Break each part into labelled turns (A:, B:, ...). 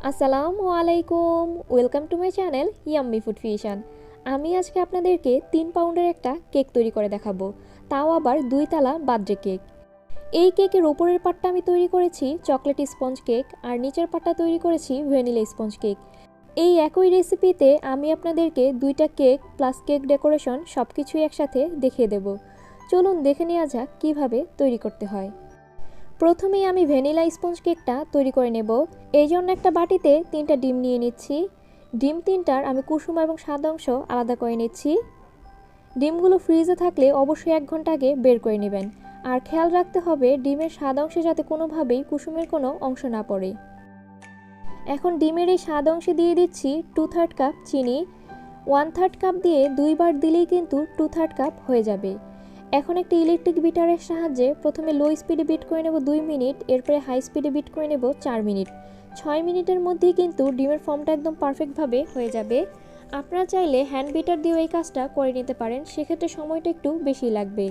A: আসসালামু আলাইকুম, welcome to my channel yummy food fusion. আমি আজকে আপনাদেরকে 3 পাউন্ডের একটা কেক তৈরি করে দেখাবো, তাও আবার 2 তালা বার্থডে কেক। এই কেকের ওপরের পার্টটা আমি তৈরি করেছি চকলেট স্পঞ্জ কেক, আর নিচের পার্টটা তৈরি করেছি ভ্যানিলা স্পঞ্জ কেক। এই একই রেসিপিতে আমি আপনাদেরকে 2টা কেক প্লাস কেক ডেকোরেশন সব কিছুই একসাথে দেখিয়ে দেব। চলুন দেখে নেওয়া যাক কীভাবে তৈরি করতে হয়। প্রথমেই আমি ভ্যানিলা স্পঞ্জ কেকটা তৈরি করে নেব। এই জন্য একটা বাটিতে 3টা ডিম নিয়ে নিচ্ছি। ডিম 3টার আমি কুসুম এবং সাদা অংশ আলাদা করে নিচ্ছি। ডিমগুলো ফ্রিজে থাকলে অবশ্যই 1 ঘন্টা আগে বের করে নেবেন, আর খেয়াল রাখতে হবে ডিমের সাদা অংশে যাতে কোনোভাবেই কুসুমের কোনো অংশ না পড়ে। এখন ডিমের এই সাদা অংশে দিয়ে দিচ্ছি 2/3 কাপ চিনি। 1/3 কাপ দিয়ে 2বার দিলেই কিন্তু 2/3 কাপ হয়ে যাবে। এখন একটা ইলেকট্রিক বিটারের সাহায্যে প্রথমে লো স্পিডে বিট করে নেব 2 মিনিট, এরপরে হাই স্পিডে বিট করে নেব 4 মিনিট। 6 মিনিটের মধ্যেই কিন্তু ডিমের ফর্মটা একদম পারফেক্টভাবে হয়ে যাবে। আপনারা চাইলে হ্যান্ড বিটার দিয়েও এই কাজটা করে নিতে পারেন, সেক্ষেত্রে সময়টা একটু বেশি লাগবে।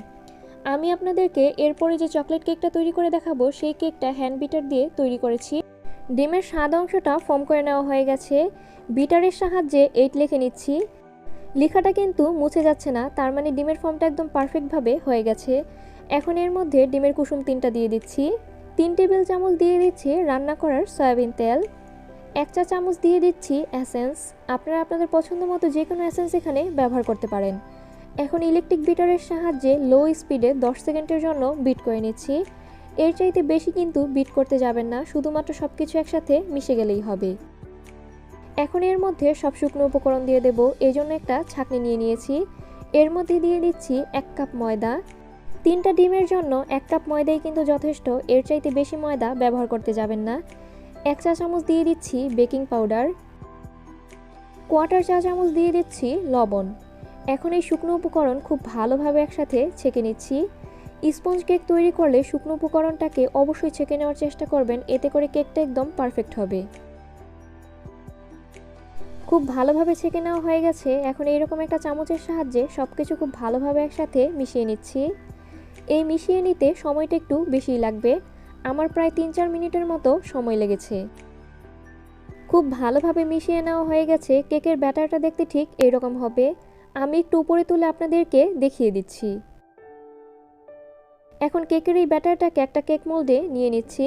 A: আমি আপনাদেরকে এরপরে যে চকলেট কেকটা তৈরি করে দেখাবো সেই কেকটা হ্যান্ড বিটার দিয়ে তৈরি করেছি। ডিমের সাদা অংশটা ফর্ম করে নেওয়া হয়ে গেছে। বিটারের সাহায্যে 8 লিখে নিচ্ছি। লেখাটা কিন্তু মুছে যাচ্ছে না, তার মানে ডিমের ফর্মটা একদম পারফেক্টভাবে হয়ে গেছে। এখন এর মধ্যে ডিমের কুসুম 3টা দিয়ে দিচ্ছি। 3 টেবিল চামচ দিয়ে দিচ্ছি রান্না করার সয়াবিন তেল। 1 চা চামচ দিয়ে দিচ্ছি এসেন্স। আপনারা আপনাদের পছন্দ মতো যে কোনো এসেন্স এখানে ব্যবহার করতে পারেন। এখন ইলেকট্রিক বিটারের সাহায্যে লো স্পিডে 10 সেকেন্ডের জন্য বিট করে নিচ্ছি। এর চাইতে বেশি কিন্তু বিট করতে যাবেন না, শুধুমাত্র সব কিছু একসাথে মিশে গেলেই হবে। এখন এর মধ্যে সব শুকনো উপকরণ দিয়ে দেব, এই জন্য একটা ছাঁকনি নিয়ে নিয়েছি। এর মধ্যে দিয়ে দিচ্ছি 1 কাপ ময়দা। 3টা ডিমের জন্য 1 কাপ ময়দাই কিন্তু যথেষ্ট, এর চাইতে বেশি ময়দা ব্যবহার করতে যাবেন না। 1 চা চামচ দিয়ে দিচ্ছি বেকিং পাউডার। 1/4 চা চামচ দিয়ে দিচ্ছি লবণ। এখন এই শুকনো উপকরণ খুব ভালোভাবে একসাথে ছেঁকে নিচ্ছি। স্পঞ্জ কেক তৈরি করলে শুকনো উপকরণটাকে অবশ্যই ছেঁকে নেওয়ার চেষ্টা করবেন, এতে করে কেকটা একদম পারফেক্ট হবে। খুব ভালোভাবে ছেঁকে নেওয়া হয়ে গেছে। এখন এইরকম একটা চামচের সাহায্যে সব কিছু খুব ভালোভাবে একসাথে মিশিয়ে নিচ্ছি। এই মিশিয়ে নিতে সময়টা একটু বেশিই লাগবে, আমার প্রায় 3-4 মিনিটের মতো সময় লেগেছে। খুব ভালোভাবে মিশিয়ে নেওয়া হয়ে গেছে। কেকের ব্যাটারটা দেখতে ঠিক এইরকম হবে। আমি একটু উপরে তুলে আপনাদেরকে দেখিয়ে দিচ্ছি। এখন কেকের এই ব্যাটারটাকে একটা কেক মোল্ডে নিয়ে নিচ্ছি।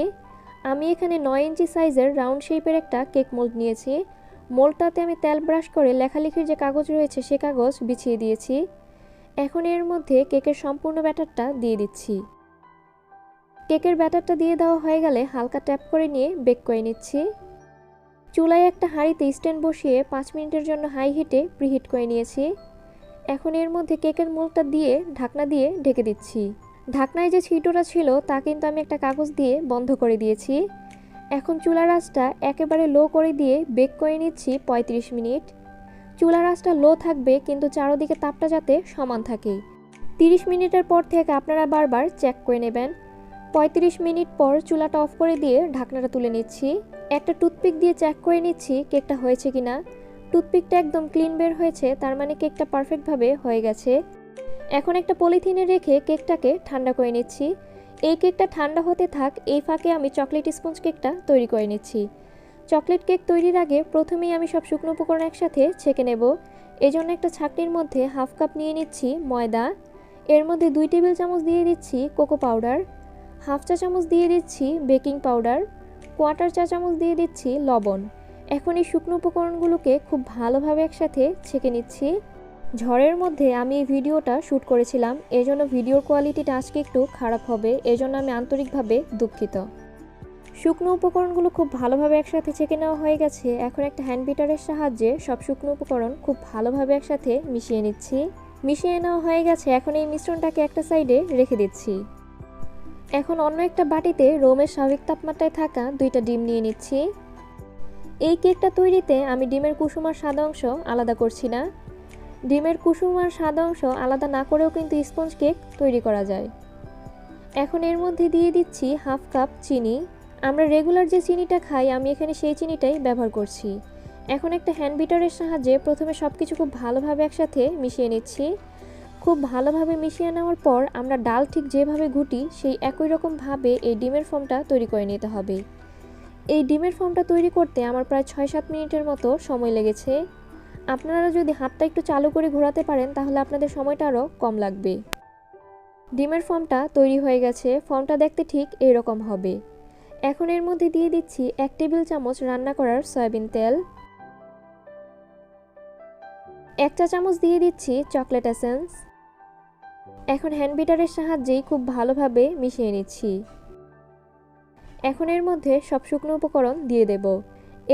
A: আমি এখানে 9 ইঞ্চি সাইজের রাউন্ড শেপের একটা কেক মোল্ড নিয়েছি। মোল্ডটাতে আমি তেল ব্রাশ করে লেখালেখির যে কাগজ রয়েছে সে কাগজ বিছিয়ে দিয়েছি। এখন এর মধ্যে কেকের সম্পূর্ণ ব্যাটারটা দিয়ে দিচ্ছি। কেকের ব্যাটারটা দিয়ে দেওয়া হয়ে গেলে হালকা ট্যাপ করে নিয়ে বেক করে নিচ্ছি। চুলায় একটা হাঁড়িতে স্ট্যান্ড বসিয়ে 5 মিনিটের জন্য হাই হিটে প্রিহিট করে নিয়েছি। এখন এর মধ্যে কেকের মোল্ডটা দিয়ে ঢাকনা দিয়ে ঢেকে দিচ্ছি। ঢাকনায় যে ছিটোটা ছিল তা কিন্তু আমি একটা কাগজ দিয়ে বন্ধ করে দিয়েছি। এখন চুলার আঁচটা একেবারে লো করে দিয়ে বেক করে নিচ্ছি 35 মিনিট। চুলার আঁচটা লো থাকবে, কিন্তু চারদিকে তাপটা যাতে সমান থাকে। 30 মিনিটের পর থেকে আপনারা বারবার চেক করে নেবেন। 35 মিনিট পর চুলাটা অফ করে দিয়ে ঢাকনাটা তুলে নিচ্ছি। একটা টুথপিক দিয়ে চেক করে নিচ্ছি কেকটা হয়েছে কিনা। টুথপিকটা একদম ক্লিন বের হয়েছে, তার মানে কেকটা পারফেক্টভাবে হয়ে গেছে। এখন একটা পলিথিনে রেখে কেকটাকে ঠান্ডা করে নিচ্ছি। এই কেকটা ঠান্ডা হতে থাক, এই ফাঁকে আমি চকলেট স্পঞ্জ কেকটা তৈরি করে নিচ্ছি। চকলেট কেক তৈরির আগে প্রথমেই আমি সব শুকনো উপকরণ একসাথে ছেঁকে নেব। এই জন্য একটা ছাঁকনির মধ্যে 1/2 কাপ নিয়ে নিচ্ছি ময়দা। এর মধ্যে 2 টেবিল চামচ দিয়ে দিচ্ছি কোকো পাউডার। 1/2 চা চামচ দিয়ে দিচ্ছি বেকিং পাউডার। 1/4 চা চামচ দিয়ে দিচ্ছি লবণ। এখন এই শুকনো উপকরণগুলোকে খুব ভালোভাবে একসাথে ছেঁকে নিচ্ছি। ঝড়ের মধ্যে আমি এই ভিডিওটা শ্যুট করেছিলাম, এজন্য ভিডিওর কোয়ালিটিটা আজকে একটু খারাপ হবে, এজন্য আমি আন্তরিকভাবে দুঃখিত। শুকনো উপকরণগুলো খুব ভালোভাবে একসাথে ছেঁকে নেওয়া হয়ে গেছে। এখন একটা হ্যান্ড বিটারের সাহায্যে সব শুকনো উপকরণ খুব ভালোভাবে একসাথে মিশিয়ে নিচ্ছি। মিশিয়ে নেওয়া হয়ে গেছে। এখন এই মিশ্রণটাকে একটা সাইডে রেখে দিচ্ছি। এখন অন্য একটা বাটিতে রুমের স্বাভাবিক তাপমাত্রায় থাকা 2টা ডিম নিয়ে নিচ্ছি। এই কেকটা তৈরিতে আমি ডিমের কুসুম আর সাদা অংশ আলাদা করছি না। ডিমের কুসুম আর সাদা অংশ আলাদা না করেও কিন্তু স্পঞ্জ কেক তৈরি করা যায়। এখন এর মধ্যে দিয়ে দিচ্ছি 1/2 কাপ চিনি। আমরা রেগুলার যে চিনিটা খাই আমি এখানে সেই চিনিটাই ব্যবহার করছি। এখন একটা হ্যান্ড বিটারের সাহায্যে প্রথমে সব কিছু খুব ভালোভাবে একসাথে মিশিয়ে নিচ্ছি। খুব ভালোভাবে মিশিয়ে নেওয়ার পর আমরা ডাল ঠিক যেভাবে ঘুটি সেই একই রকমভাবে এই ডিমের ফোমটা তৈরি করে নিতে হবে। এই ডিমের ফর্মটা তৈরি করতে আমার প্রায় 6-7 মিনিটের মতো সময় লেগেছে। আপনারা যদি হাতটা একটু চালু করে ঘোরাতে পারেন তাহলে আপনাদের সময়টা আরও কম লাগবে। ডিমের ফর্মটা তৈরি হয়ে গেছে। ফর্মটা দেখতে ঠিক এরকম হবে। এখন এর মধ্যে দিয়ে দিচ্ছি 1 টেবিল চামচ রান্না করার সয়াবিন তেল, 1 চা চামচ দিয়ে দিচ্ছি চকলেট এসেন্স। এখন হ্যান্ড বিটারের সাহায্যেই খুব ভালোভাবে মিশিয়ে নিচ্ছি। এখন এর মধ্যে সব শুকনো উপকরণ দিয়ে দেব।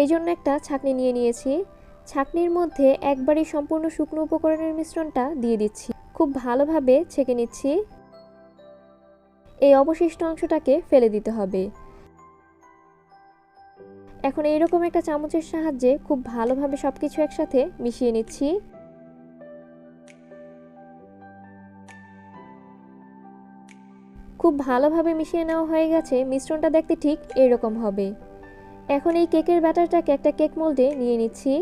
A: এই জন্য একটা ছাঁকনি নিয়ে নিয়েছি। ছাঁকনির মধ্যে একবারই সম্পূর্ণ শুকনো উপকরণের মিশ্রণটা দিয়ে দিচ্ছি। খুব ভালোভাবে ছেঁকে নিচ্ছি। এই অবশিষ্ট অংশটাকে ফেলে দিতে হবে। এখন এইরকম একটা চামচের সাহায্যে খুব ভালোভাবে সবকিছু একসাথে মিশিয়ে নিচ্ছি। খুব ভালোভাবে মিশিয়ে নেওয়া হয়ে গেছে। মিশ্রণটা দেখতে ঠিক এরকম হবে। এখন এই কেকের ব্যাটারটাকে একটা কেক মোল্ডে নিয়ে নিচ্ছি।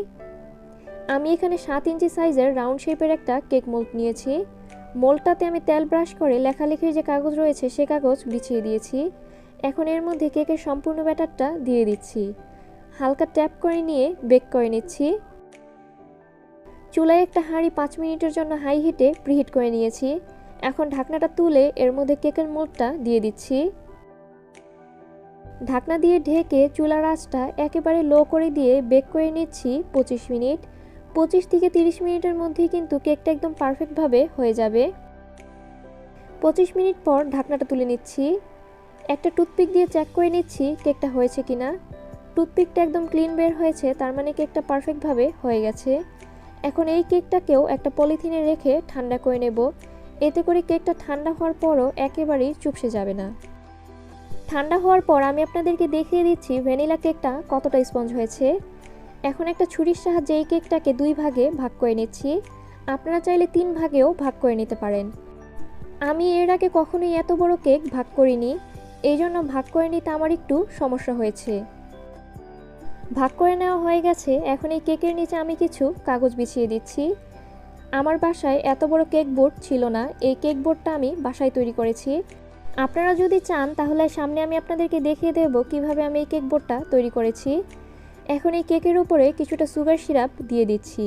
A: আমি এখানে 7 ইঞ্চি সাইজের রাউন্ড শেপের একটা কেক মোল্ড নিয়েছি। মোল্ডটাতে আমি তেল ব্রাশ করে লেখালেখির যে কাগজ রয়েছে সে কাগজ বিছিয়ে দিয়েছি। এখন এর মধ্যে কেকের সম্পূর্ণ ব্যাটারটা দিয়ে দিচ্ছি। হালকা ট্যাপ করে নিয়ে বেক করে নিচ্ছি। চুলায় একটা হাঁড়ি 5 মিনিটের জন্য হাই হিটে প্রিহিট করে নিয়েছি। এখন ঢাকনাটা তুলে এর মধ্যে কেকের মোল্ডটা দিয়ে দিচ্ছি। ঢাকনা দিয়ে ঢেকে চুলার আঁচটা একেবারে লো করে দিয়ে বেক করে নিচ্ছি 25 মিনিট। 25 থেকে 30 মিনিটের মধ্যেই কিন্তু কেকটা একদম পারফেক্টভাবে হয়ে যাবে। 25 মিনিট পর ঢাকনাটা তুলে নিচ্ছি। একটা টুথপিক দিয়ে চেক করে নিচ্ছি কেকটা হয়েছে কিনা। টুথপিকটা একদম ক্লিন বের হয়েছে, তার মানে কেকটা পারফেক্টভাবে হয়ে গেছে। এখন এই কেকটাকেও একটা পলিথিনে রেখে ঠান্ডা করে নেব। এতে করে কেকটা ঠান্ডা হওয়ার পরও একেবারেই চুপসে যাবে না। ঠান্ডা হওয়ার পর আমি আপনাদেরকে দেখিয়ে দিচ্ছি ভ্যানিলা কেকটা কতটা স্পঞ্জ হয়েছে। এখন একটা ছুরির সাহায্যে এই কেকটাকে 2 ভাগে ভাগ করে নিচ্ছি। আপনারা চাইলে 3 ভাগেও ভাগ করে নিতে পারেন। আমি এর আগে কখনোই এত বড় কেক ভাগ করিনি, এই জন্য ভাগ করে নিতে আমার একটু সমস্যা হয়েছে। ভাগ করে নেওয়া হয়ে গেছে। এখন এই কেকের নিচে আমি কিছু কাগজ বিছিয়ে দিচ্ছি। আমার বাসায় এত বড় কেক বোর্ড ছিল না। এই কেক বোর্ডটা আমি বাসায় তৈরি করেছি। আপনারা যদি চান তাহলে সামনে আমি আপনাদেরকে দেখিয়ে দেব কিভাবে আমি এই কেক বোর্ডটা তৈরি করেছি। এখন এই কেকের উপরে কিছুটা সুগার সিরাপ দিয়ে দিচ্ছি।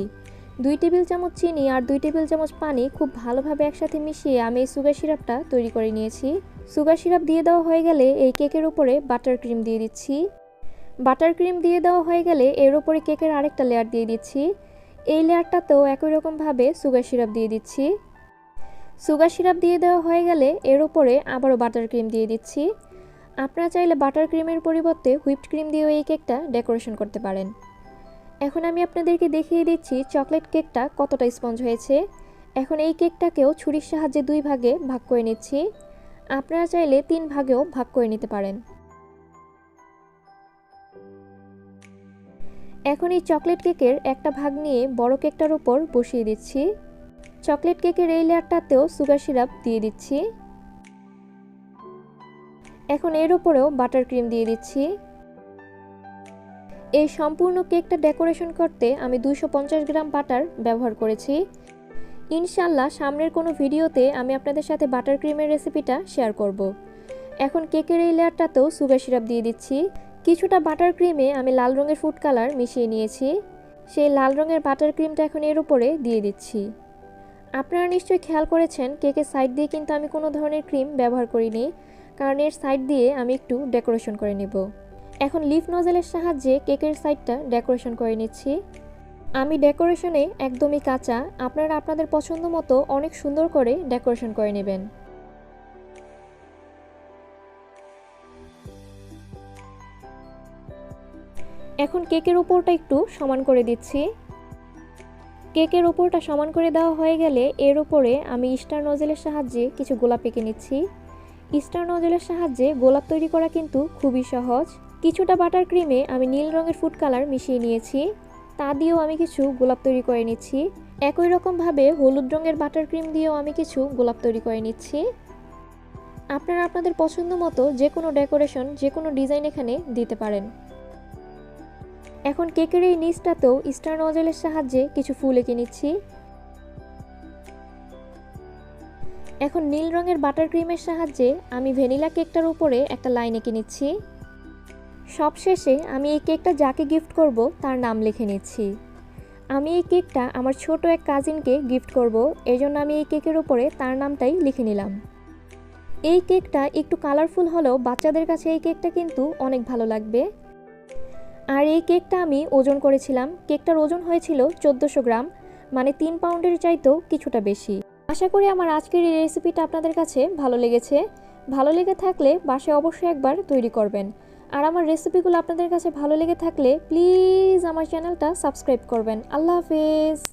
A: 2 টেবিল চামচ চিনি আর 2 টেবিল চামচ পানি খুব ভালোভাবে একসাথে মিশিয়ে আমি এই সুগার সিরাপটা তৈরি করে নিয়েছি। সুগার সিরাপ দিয়ে দেওয়া হয়ে গেলে এই কেকের উপরে বাটার ক্রিম দিয়ে দিচ্ছি। বাটার ক্রিম দিয়ে দেওয়া হয়ে গেলে এর উপরে কেকের আরেকটা লেয়ার দিয়ে দিচ্ছি। এই লেয়ারটাতেও একই রকমভাবে সুগার সিরাপ দিয়ে দিচ্ছি। সুগার সিরাপ দিয়ে দেওয়া হয়ে গেলে এর উপরে আবারও বাটার ক্রিম দিয়ে দিচ্ছি। আপনারা চাইলে বাটার ক্রিমের পরিবর্তে হুইপড ক্রিম দিয়েও এই কেকটা ডেকোরেশন করতে পারেন। এখন আমি আপনাদেরকে দেখিয়ে দিচ্ছি চকলেট কেকটা কতটা স্পঞ্জ হয়েছে। এখন এই কেকটাকেও ছুরির সাহায্যে 2 ভাগে ভাগ করে নিচ্ছি। আপনারা চাইলে 3 ভাগেও ভাগ করে নিতে পারেন। এখন এই চকলেট কেকের একটা ভাগ নিয়ে বড় কেকটার উপর বসিয়ে দিচ্ছি। চকলেট কেকের এই লেয়ারটাতেও সুগার সিরাপ দিয়ে দিচ্ছি। এখন এর উপরেও বাটার ক্রিম দিয়ে দিচ্ছি। এই সম্পূর্ণ কেকটা ডেকোরেশন করতে আমি 250 গ্রাম বাটার ব্যবহার করেছি। ইনশাল্লাহ সামনের কোনো ভিডিওতে আমি আপনাদের সাথে বাটার ক্রিমের রেসিপিটা শেয়ার করব। এখন কেকের এই লেয়ারটাতেও সুগার সিরাপ দিয়ে দিচ্ছি। কিছুটা বাটার ক্রিমে আমি লাল রঙের ফুড কালার মিশিয়ে নিয়েছি। সেই লাল রঙের বাটার ক্রিমটা এখন এর উপরে দিয়ে দিচ্ছি। আপনারা নিশ্চয়ই খেয়াল করেছেন কেকের সাইড দিয়ে কিন্তু আমি কোনো ধরনের ক্রিম ব্যবহার করিনি, কারণ এর সাইড দিয়ে আমি একটু ডেকোরেশন করে নেব। এখন লিফ নজেলের সাহায্যে কেকের সাইডটা ডেকোরেশন করে নিচ্ছি। আমি ডেকোরেশনে একদমই কাঁচা, আপনারা আপনাদের পছন্দ মতো অনেক সুন্দর করে ডেকোরেশন করে নেবেন। এখন কেকের উপরটা একটু সমান করে দিচ্ছি। কেকের উপরটা সমান করে দেওয়া হয়ে গেলে এর উপরে আমি স্টার নজেলের সাহায্যে কিছু গোলাপ এঁকে নিচ্ছি। স্টার নজেলের সাহায্যে গোলাপ তৈরি করা কিন্তু খুবই সহজ। কিছুটা বাটার ক্রিমে আমি নীল রঙের ফুড কালার মিশিয়ে নিয়েছি, তা দিয়েও আমি কিছু গোলাপ তৈরি করে নিচ্ছি। একই রকমভাবে হলুদ রঙের বাটার ক্রিম দিয়েও আমি কিছু গোলাপ তৈরি করে নিচ্ছি। আপনারা আপনাদের পছন্দ মতো যে কোনো ডেকোরেশন, যে কোনো ডিজাইন এখানে দিতে পারেন। এখন কেকের এই নিচটাতেও স্টার নজেলের সাহায্যে কিছু ফুল এঁকে নিচ্ছি। এখন নীল রঙের বাটার ক্রিমের সাহায্যে আমি ভ্যানিলা কেকটার উপরে একটা লাইন এঁকে নিচ্ছি। সবশেষে আমি এই কেকটা যাকে গিফট করব তার নাম লিখে নিচ্ছি। আমি এই কেকটা আমার ছোট এক কাজিনকে গিফট করব, এজন্য আমি এই কেকের উপরে তার নামটাই লিখে নিলাম। এই কেকটা একটু কালারফুল হলেও বাচ্চাদের কাছে এই কেকটা কিন্তু অনেক ভালো লাগবে। আর এই কেকটা আমি ওজন করেছিলাম, কেকটার ওজন হয়েছিল 1400 গ্রাম, মানে 3 পাউন্ডের চাইতেও কিছুটা বেশি। আশা করি আমার আজকের এই রেসিপিটা আপনাদের কাছে ভালো লেগেছে। ভালো লেগে থাকলে বাসায় অবশ্যই একবার তৈরি করবেন। আর আমার রেসিপিগুলো আপনাদের কাছে ভালো লেগে থাকলে প্লিজ আমার চ্যানেলটা সাবস্ক্রাইব করবেন। আল্লাহ হাফেজ।